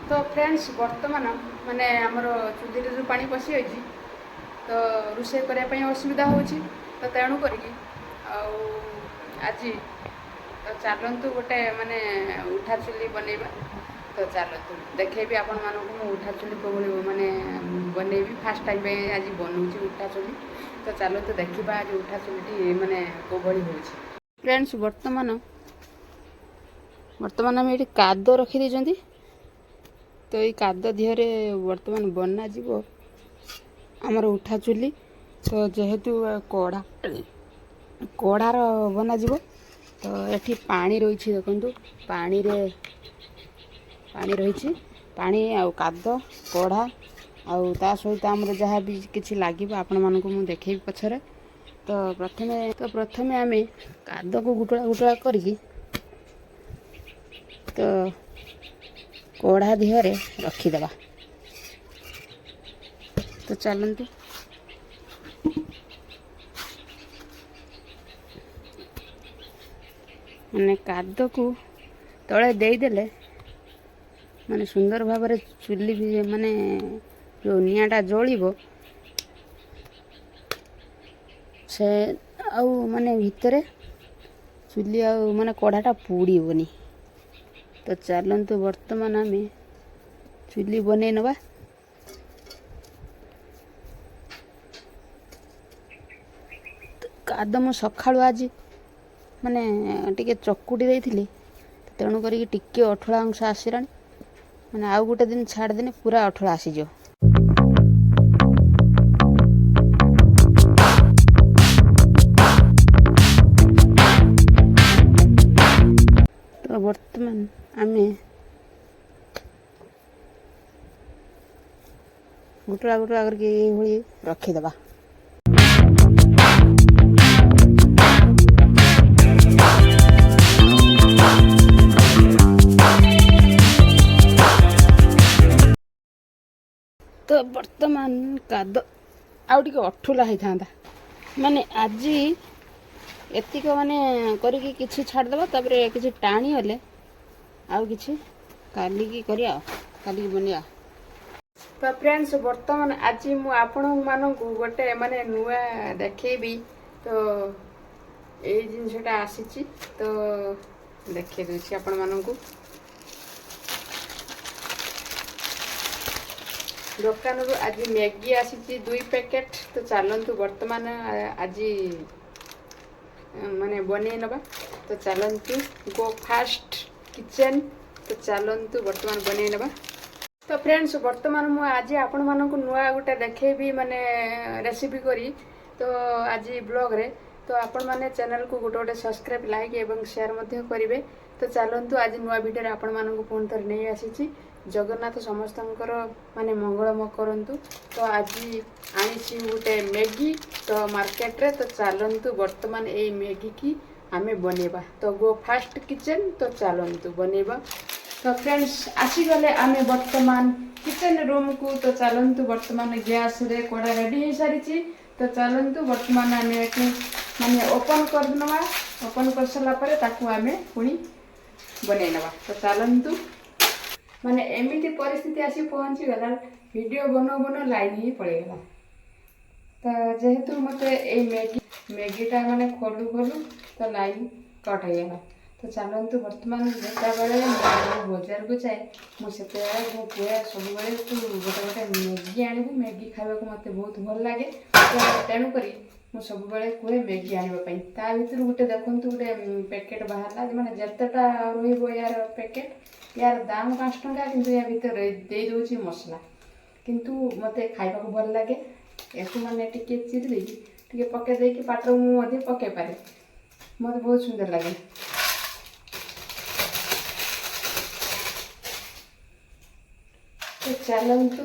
तो फ्रेंड्स बर्तमान माने आमर चुली जो पानी पशि जाइए तो रोषे करने असुविधा हो तो तेणु करी आज तो चलतु गोटे माने उठा चुली बनैबा तो चलतु देखेबी आपण मानक उठा चुली को माने बनैबी फास्ट टाइम आज बनौची उठा चुली तो चलतु देखा आज उठा चुली माने को हो फ्रेंड्स वर्तमान आम ये काद रखी देइछंती तो ये काद दिहरे वर्तमान बना जीव आमर उठा चुली तो जेहेतु कड़ा कड़ार बना जीव तो ये पानी रही देखु पानी रही पानी आउ काद कड़ा आउ ता सहित आमर जहाँ भी किसी लगे आपण मानक मु देखेबी पछरे तो प्रथमे आमे काद को गुटुला गुटुला करके तो कड़ा दिहरे रखीदेवा तो चलतु माने काद को तले देदेले माने सुंदर भाव में चुली भी माने जो निआटा जलिबो से आउ माने भितरे चुली आउ माने कड़ाटा पुड़ीबनी तो चलतु वर्तमान आम चुली बनै नवा काद मु सकाळु आज माने टिके चकुटी देइथिली तेणु करी टिके अठला अंश आसिलानी माने आउ गोटे दिन छाड़ देने पूरा अठला आसीजो तो वर्तमान आमे गुटला गुटला करके ये रखीदेवा तो वर्तमान काद आउ टिके अठुला होता माने आज एतिक माने करिकी किछि छाड़देबा तापरे किछि टाणी हले आउ किछि काली की करिया काली की बनिया तो फ्रेंड्स वर्तमान आज मु आपण मानकु गोटे माने नुआ देखेबी तो ए जिनसटा आसीची तो देखे दोछि आपण मानकु दुकान रू आज मैगी आसीची 2 पैकेट तो चलतु वर्तमान आज माने बनै नबा तो चलतु गो फास्ट किचन तो चलतु वर्तमान बनै नबा तो फ्रेंड्स वर्तमान मु आज आपण मानकु नुआ गोटे देखेबी माने रेसिपी करी तो आज ब्लॉग रे तो आपण माने चैनल को गोटे गोटे सब्सक्राइब लाइक एवं शेयर मध्य करिवे तो चलतु आज नुआ वीडियो रे आपण मानकु पुन थर नै आसीची जगन्नाथ समस्तंकर माने मंगलमय करंतु तो आज आनी गोटे मैगी तो मार्केट रे तो चलतु वर्तमान ए मैगी की आमे बनेबा तो गो फास्ट किचन तो चलतु बनेबा तो फ्रेंड्स आसीगले आमे वर्तमान किचन रूम को तो चलतु वर्तमान गैस रे कड़ा रेडी हो सारी तो चलतु वर्तमान आमे माने ओपन कर दनवा ओपन कर सला परे ताकू आमे पुनी बनै नवा तो चलतु माने एमिति परिस्थिति आसी पहुंची गला वीडियो बनो लाइन ही पड़े गला तो जेहेतु मते ए मैगीटा माने खोलू तो लाइन कट हो गला तो चलतु वर्तमान जेता बेले बाजार को जाए मुझे मो पुआ सब बेले तू गोटे गोटे मैगी आनिबू मैगी खावा को मते बहुत भल लगे तो तेणु करी मु सब बेले कहे मैगी आनिबा पई ता भीतर गोटे देखंतु गोटे पैकेट बाहरला माने जतेटा रहइबो यार पैकेट यार दाम 5 टंका किंतु या भीतर दे दोची मसला किंतु मते खाइबा को भल लागे एसु माने टिके चिर दे टिके पके दे कि पाटर मु अधि पके पारे मते बहुत सुंदर लागे तो चलतु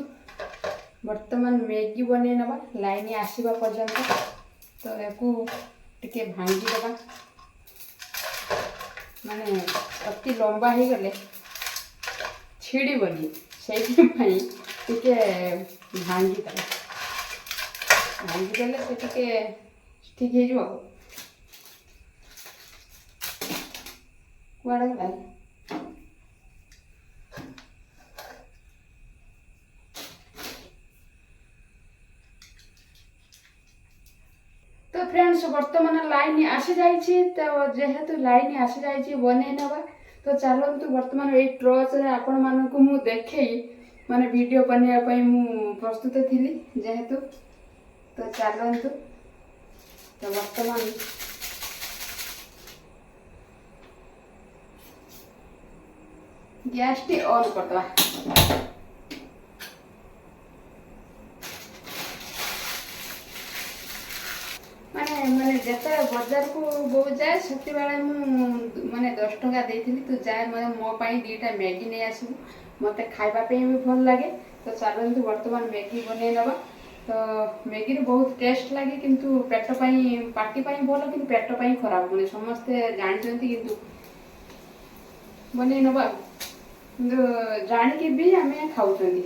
वर्तमान मैगी बनै नबा लाइन आसीबा पर्यंत तो याकू टिके भांगी देबा माने अति लंबा हो गले छिड़बनी से टिके भांगी देबा भांगी देले से टिके ठीक हो जो कुआड़े गला फ्रेंड्स बर्तमान लाइन आसी जाइए तो जेहेतु लाइन आसी जाइए बनै नवा तो चलतु बर्तमान ये ट्रच आपण मानक मु देखे माने वीडियो बनवाई मु प्रस्तुत थी जेहेतु तो चलतु तो बर्तमान गैस टी ऑन करदवा माने माने जेते बाजार को बो जाए सेति बेले मु माने 10 टका देथिली तो जाए माने मो पई दीटा मैगी नै आसु मते खाइबा पे भी भल लागे तो चलंतु वर्तमान मैगी बनै नबा तो मैगी रे बहुत टेस्ट लागे किंतु पेट पई पार्टी पई भल किंतु पेट पई खराब बोले समस्त जानि जंती किंतु बनै नबा जानि के भी हमें खाउचंदी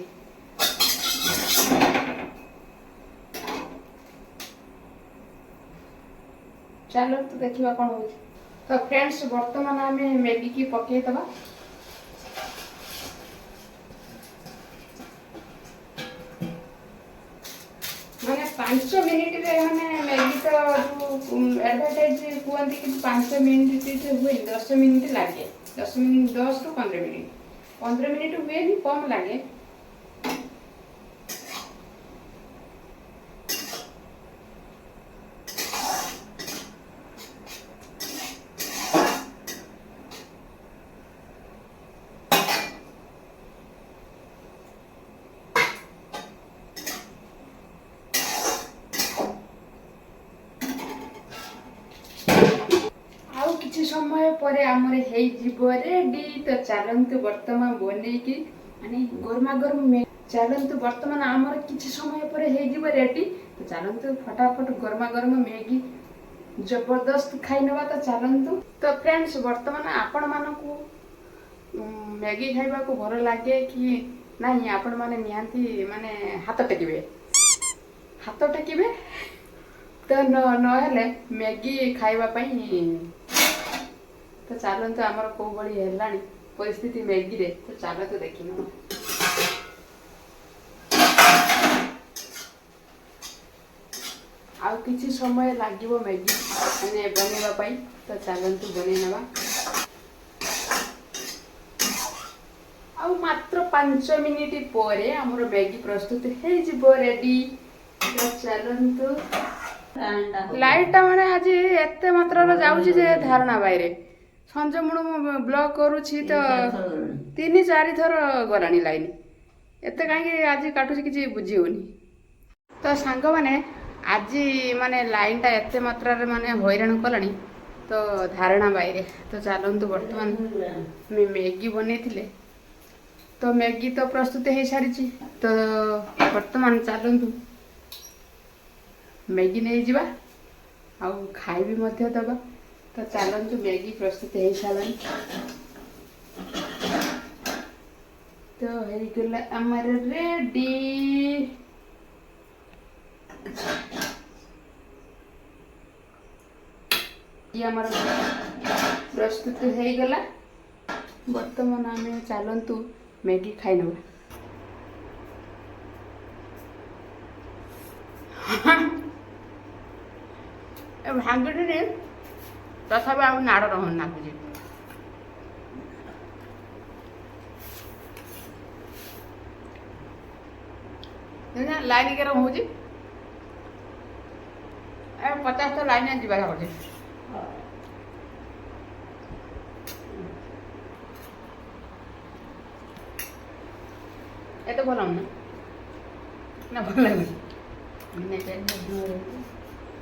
चलो तो देखिए कौन हो तो फ्रेंड्स बर्तमान आम मैगी की पकई दबा माने 5 मिनिट रे माने मैगी तो जो एडवर्टाइज कहते कि 5 मिनिट हुए 10 मिनिट लगे 10 मिनिट 10 टू 15 मिनिट 15 मिनिट हुए भी कम लगे किसी समय पर आमर रेडी तो चलतु बर्तमान बनईकी माने गरमा गरम चलतु बर्तमान आमर किसी समय पर रेडी तो चलतु फटाफट गरमा गरम मैगी जबरदस्त खाई नवा तो चलतु तो फ्रेंड्स बर्तमान आपण मानकू मैगी खाइबा को भल लगे कि नहीं आपण माने निहांती माने हाथ टेकिबे तो नहेले मैगी खाइबा पई तो चलते आमर कौ भाई है परिस्थिति मैगी रे तो चल तो देख आउ किसी समय लगे मैगी मैंने बनवाई तो चलतु बनवा आउ मात्र 5 मिनिट पर आमर मैगी प्रस्तुत हो रेडी तो चलतु लाइट माने आज एत मात्रा जाऊँ धारणा बाहर संज मुण ब्लॉक करुछि तो 3-4 थर गलानी लाइन एत कहीं आज काटुछि किछि बुझी होनी तो सांग माने आज माने लाइन टा एत मात्रा रे माने हैरान कलानी तो धारणा बाहर तो चलतु बर्तमान मैगी बनेथिले तो मैगी तो प्रस्तुत हो सारी तो बर्तमान चलतु मैगी नहीं जावा आउ खाइबी मध्य दबा तो चलतु मैगी प्रस्तुत हो सारा तो होगला आमर रेडी ये आमर प्रस्तुत होगला बर्तमान आम चलतु मैगी खाई नवा भांगड़ी तथा आ नाड़ रहन नाकुजे लाइन के हो 50 तो लाइन जावा पड़े ये तो भल ना भल लगे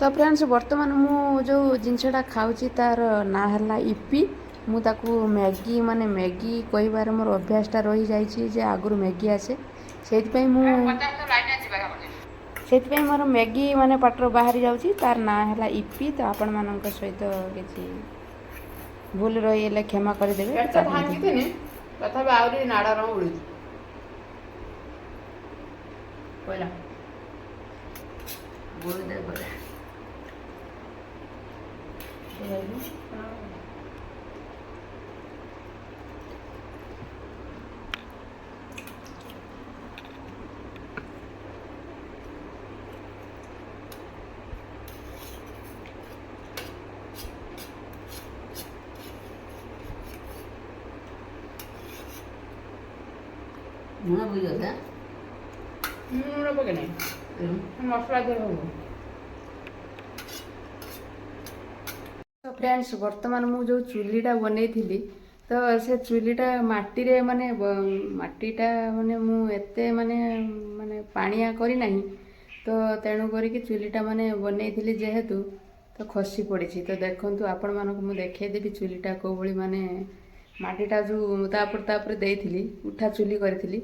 तो फ्रेंड्स बर्तमान मु जो जिनसटा खाऊची तार ना हला इपी मु ताकू मैगी माने मैगी कहबार मोर अभ्यासटा रही जाइए जे आगुर मैगी आसे से मोर मैगी माने पाटर बाहरी जाऊँगी तार ना हला इपी तो आपण मानक सहित किसी भूल रही क्षमा करदेवे तथा आहरी नाड़ उड़ू कहला ଲୁଣ ପକେଇ ଦେ ଲୁଣ ପକେଇ ନାହିଁ ମସଲା ଦେହ ହବ। ତ ଫ୍ରେଣ୍ଡସ୍ ବର୍ତ୍ତମାନ ମୁଁ ଯେଉଁ ଚୁଲିଟା ବନେଇଥିଲି ତ ସେ ଚୁଲିଟା ମାଟିରେ ମାନେ ମାଟିଟା ମାନେ ମୁଁ ଏତେ ମାନେ ମାନେ ପାଣିଆ କରିନାହିଁ ତ ତେଣୁ କରିକି ଚୁଲିଟା ମାନେ ବନେଇଥିଲି ଯେହେତୁ ତ ଖସି ପଡ଼ିଛି। ତ ଦେଖନ୍ତୁ ଆପଣମାନଙ୍କୁ ମୁଁ ଦେଖେଇଦେବି ଚୁଲିଟା କେଉଁ ଭଳି ମାନେ ମାଟିଟା ଯେଉଁ ତାପରେ ଦେଇଥିଲି ଉଠା ଚୁଲି କରିଥିଲି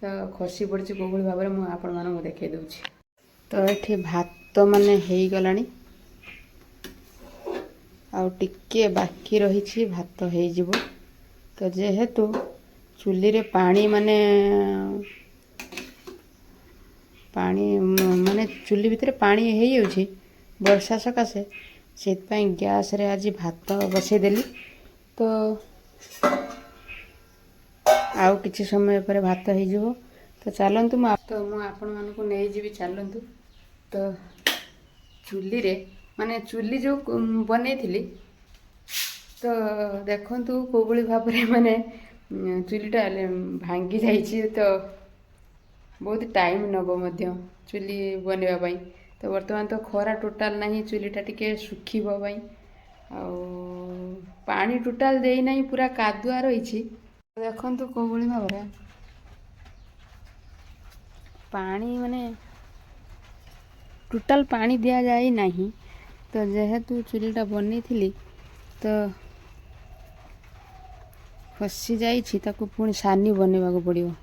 ତ ଖସି ପଡ଼ିଛି କେଉଁ ଭଳି ଭାବରେ ମୁଁ ଆପଣମାନଙ୍କୁ ଦେଖେଇ ଦେଉଛି। ତ ଏଠି ଭାତ ମାନେ ହେଇଗଲାଣି ଆଉ ଟିକେ ବାକି ରହିଛି ଭାତ ହେଇଯିବ। ତ ଯେହେତୁ ଚୁଲିରେ ପାଣି ମାନେ ଚୁଲି ଭିତରେ ପାଣି ହେଇଯାଉଛି ବର୍ଷା ସକାଶେ, ସେଥିପାଇଁ ଗ୍ୟାସରେ ଆଜି ଭାତ ବସେଇଦେଲି। ତ ଆଉ କିଛି ସମୟ ପରେ ଭାତ ହେଇଯିବ। ତ ଚାଲନ୍ତୁ ମୁଁ ଆପଣମାନଙ୍କୁ ନେଇଯିବି, ଚାଲନ୍ତୁ। ତ ଚୁଲିରେ ମାନେ ଚୁଲି ଯେଉଁ ବନେଇଥିଲି ତ ଦେଖନ୍ତୁ କେଉଁଭଳି ଭାବରେ ମାନେ ଚୁଲିଟା ଭାଙ୍ଗି ଯାଇଛି। ତ ବହୁତ ଟାଇମ୍ ନେବ ମଧ୍ୟ ଚୁଲି ବନେଇବା ପାଇଁ। ତ ବର୍ତ୍ତମାନ ତ ଖରା ଟୋଟାଲ୍ ନାହିଁ, ଚୁଲିଟା ଟିକେ ଶୁଖିବ ପାଇଁ। ଆଉ ପାଣି ଟୋଟାଲ୍ ଦେଇନାହିଁ, ପୁରା କାଦୁଆ ରହିଛି। ଦେଖନ୍ତୁ କେଉଁଭଳି ଭାବରେ ପାଣି ମାନେ ଟୋଟାଲ୍ ପାଣି ଦିଆଯାଇ ନାହିଁ। ତ ଯେହେତୁ ଚୁଲିଟା ବନେଇଥିଲି ତ ଖସି ଯାଇଛି, ତାକୁ ପୁଣି ସାନି ବନେଇବାକୁ ପଡ଼ିବ।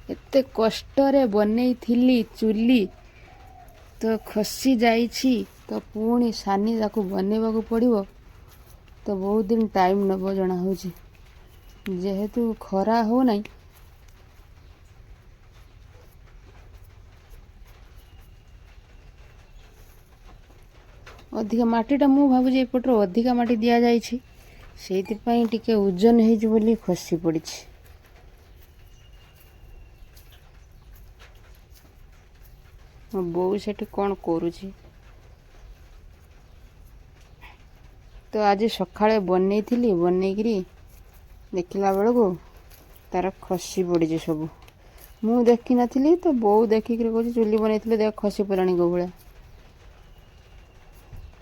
ଏତେ କଷ୍ଟରେ ବନେଇଥିଲି ଚୁଲି ତ ଖସି ଯାଇଛି, ତ ପୁଣି ସାନି ତାକୁ ବନେଇବାକୁ ପଡ଼ିବ। ତ ବହୁତ ଦିନ ଟାଇମ୍ ନେବ ଜଣା ହେଉଛି, ଯେହେତୁ ଖରା ହେଉନାହିଁ। ଅଧିକା ମାଟିଟା ମୁଁ ଭାବୁଛି ଏପଟରୁ ଅଧିକା ମାଟି ଦିଆଯାଇଛି, ସେଇଥିପାଇଁ ଟିକେ ଓଜନ ହେଇଛି ବୋଲି ଖସି ପଡ଼ିଛି। ମୋ ବୋଉ ସେଠି କ'ଣ କରୁଛି। ତ ଆଜି ସକାଳେ ବନେଇଥିଲି, ବନେଇକିରି ଦେଖିଲା ବେଳକୁ ତାର ଖସି ପଡ଼ିଛି ସବୁ। ମୁଁ ଦେଖିନଥିଲି, ତ ବୋଉ ଦେଖିକିରି କହୁଛି ଚୁଲି ବନେଇଥିଲି ଦେଖ ଖସି ପଡ଼ିଲାଣି କେଉଁ ଭଳିଆ।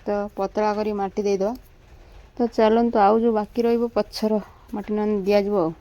ତ ପତଳା କରି ମାଟି ଦେଇଦେବା। ତ ଚାଲନ୍ତୁ ଆଉ ଯେଉଁ ବାକି ରହିବ ପଛର ମାଟି ନହେଲେ ଦିଆଯିବ ଆଉ।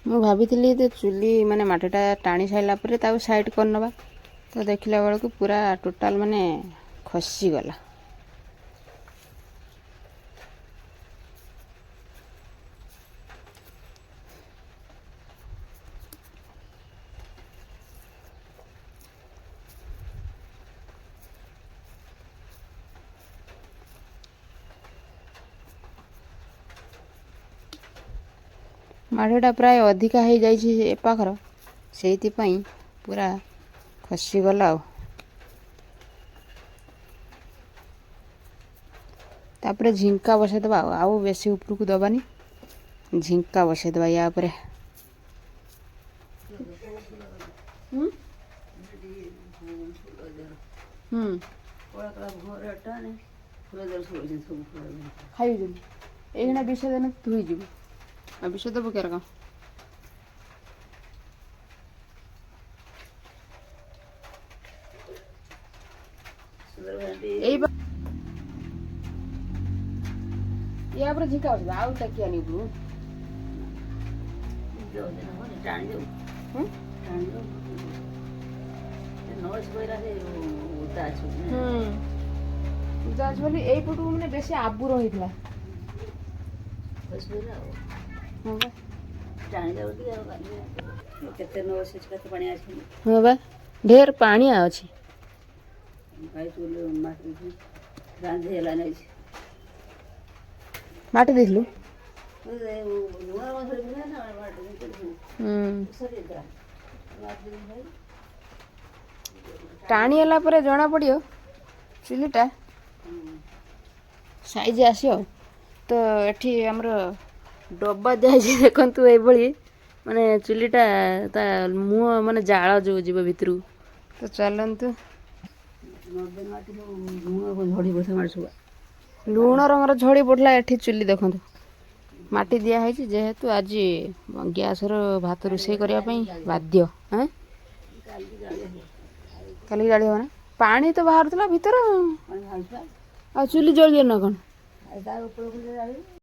ମୁଁ ଭାବିଥିଲି ଯେ ଚୁଲି ମାନେ ମାଟିଟା ଟାଣି ସାରିଲା ପରେ ତାକୁ ସାଇଡ଼୍ କରିନେବା, ତ ଦେଖିଲା ବେଳକୁ ପୁରା ଟୋଟାଲ୍ ମାନେ ଖସିଗଲା। ମାଟିଟା ପ୍ରାୟ ଅଧିକା ହେଇଯାଇଛି ଏ ପାଖର, ସେଇଥିପାଇଁ ପୁରା ଖସିଗଲା ଆଉ। ତାପରେ ଝିଙ୍କା ବସାଇଦେବା ଆଉ ବେଶୀ ଉପରକୁ ଦେବାନି, ଝିଙ୍କା ବସାଇଦେବା ୟା ଉପରେ। ଖାଇବି ଏଇନା ବିଷ ଦେନେ ତୁ ହେଇଯିବୁ, ଆଉ ବିଷ ଦେବୁ କେର କ'ଣ? ଏଇ ୟା ଉପରେ ଝିଙ୍କା ବସିବା ଆଉ ଟେକିଆ ନିବୁ ବୋଲି ଏଇପଟୁ ମାନେ ବେଶୀ ଆବୁର ହେଇଥିଲା। ହଁ ବା ଢେର ପାଣିଆ ଅଛି। ମାଟି ଦେଇଥିଲୁ ଟାଣି ହେଲା ପରେ ଜଣା ପଡ଼ିବ ଚୁଲିଟା ସାଇଜ୍ ଆସିବ। ତ ଏଠି ଆମର ଡବା ଦିଆହେଇଛି ଦେଖନ୍ତୁ ଏଇଭଳି, ମାନେ ଚୁଲିଟା ତା ମୁହଁ ମାନେ ଜାଳ ଯେଉଁ ଯିବ ଭିତରକୁ। ତ ଚାଲନ୍ତୁ। ଲୁଣ ରଙ୍ଗର ଝଡ଼ି ପଡ଼ିଲା ଏଠି ଚୁଲି ଦେଖନ୍ତୁ, ମାଟି ଦିଆହେଇଛି ଯେହେତୁ ଆଜି ଗ୍ୟାସର ଭାତ ରୋଷେଇ କରିବା ପାଇଁ ବାଧ୍ୟ। କାଲିକି ଜାଳି ହେବ ନା? ପାଣି ତ ବାହାରୁଥିଲା ଭିତର, ଆଉ ଚୁଲି ଜଳିବ ନା କ'ଣ?